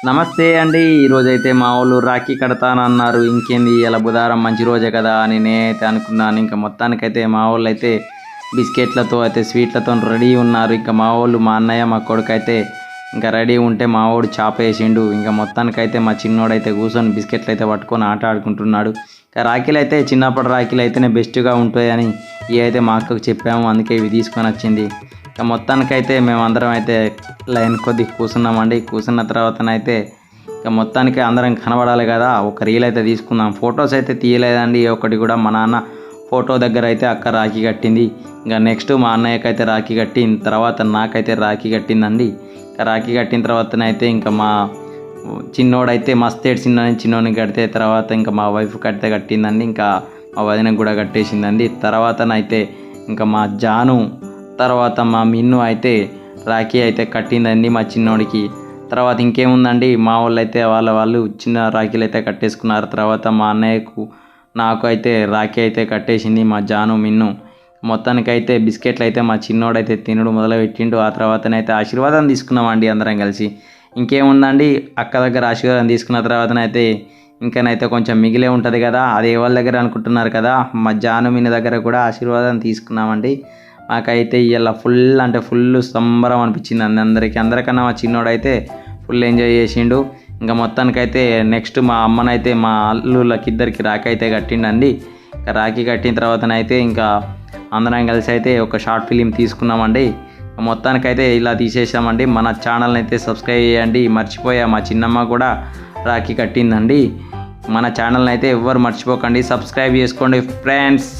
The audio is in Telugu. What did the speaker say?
నమస్తే అండి. ఈరోజైతే మా వాళ్ళు రాఖీ కడతానన్నారు. ఇంకేంది ఇలా బుధవారం మంచి రోజే కదా అని నేనైతే అనుకున్నాను. ఇంకా మొత్తానికైతే మా వాళ్ళు అయితే బిస్కెట్లతో అయితే స్వీట్లతో రెడీ ఉన్నారు. ఇంకా మా వాళ్ళు మా అన్నయ్య మా కొడుకు అయితే ఇంకా రెడీ ఉంటే మా వాడు చాప వేసిండు. ఇంకా మొత్తానికైతే మా చిన్నోడైతే కూర్చొని బిస్కెట్లు అయితే పట్టుకొని ఆట ఆడుకుంటున్నాడు. ఇంకా రాఖీలు అయితే చిన్నప్పటి రాఖీలు అయితేనే బెస్ట్గా ఉంటాయని ఇవి అయితే మా అక్కకు చెప్పాము. అందుకే ఇవి తీసుకొని వచ్చింది. ఇక మొత్తానికైతే మేమందరం అయితే లైన్ కొద్ది కూర్చున్నామండి. కూర్చున్న తర్వాతనైతే ఇక మొత్తానికి అందరం కనబడాలి కదా, ఒక రీల్ అయితే తీసుకుందాం. ఫొటోస్ అయితే తీయలేదండి ఒకటి కూడా. మా నాన్న ఫోటో దగ్గర అయితే అక్క రాఖీ కట్టింది. ఇంకా నెక్స్ట్ మా అన్నయ్యకి అయితే రాఖీ కట్టిన తర్వాత నాకైతే రాఖీ కట్టిందండి. రాఖీ కట్టిన తర్వాతనైతే ఇంకా మా చిన్నోడైతే మస్తు చిన్నోని కడితే తర్వాత ఇంకా మా వైఫ్ కడితే కట్టిందండి. ఇంకా మా వదినకు కూడా కట్టేసిందండి. తర్వాతనైతే ఇంకా మా జాను తర్వాత మా మిన్ను అయితే రాఖీ అయితే కట్టిందండి మా చిన్నోడికి. తర్వాత ఇంకేముందండి, మా వాళ్ళు అయితే వాళ్ళు చిన్న రాఖీలు అయితే కట్టేసుకున్నారు. తర్వాత మా అన్నయ్యకు నాకు అయితే రాఖీ అయితే కట్టేసింది మా జాను మిన్ను. మొత్తానికైతే బిస్కెట్లు అయితే మా చిన్నోడైతే తినడం మొదలుపెట్టిండు. ఆ తర్వాతనైతే ఆశీర్వాదం తీసుకున్నామండి అందరం కలిసి. ఇంకేముందండి, అక్క దగ్గర ఆశీర్వాదం తీసుకున్న తర్వాతనైతే ఇంకనైతే కొంచెం మిగిలే ఉంటుంది కదా, అది ఎవరి దగ్గర అనుకుంటున్నారు కదా, మా జాను మిన్ను దగ్గర కూడా ఆశీర్వాదం తీసుకున్నామండి. మాకైతే ఇలా ఫుల్ సంబరం అనిపించింది అందరికన్నా మా చిన్నోడైతే ఫుల్ ఎంజాయ్ చేసిండు. ఇంకా మొత్తానికైతే నెక్స్ట్ మా అమ్మనైతే మా అల్లుళ్ళకి ఇద్దరికి రాఖీ అయితే కట్టిండండి. రాఖీ కట్టిన తర్వాతనైతే ఇంకా అందరం కలిసి అయితే ఒక షార్ట్ ఫిలిం తీసుకున్నామండి. మొత్తానికైతే ఇలా తీసేసామండి. మన ఛానల్ని అయితే సబ్స్క్రైబ్ చేయండి. మర్చిపోయా, మా చిన్నమ్మ కూడా రాఖీ కట్టిందండి. మన ఛానల్ని అయితే ఎవ్వరు మర్చిపోకండి, సబ్స్క్రైబ్ చేసుకోండి ఫ్రెండ్స్.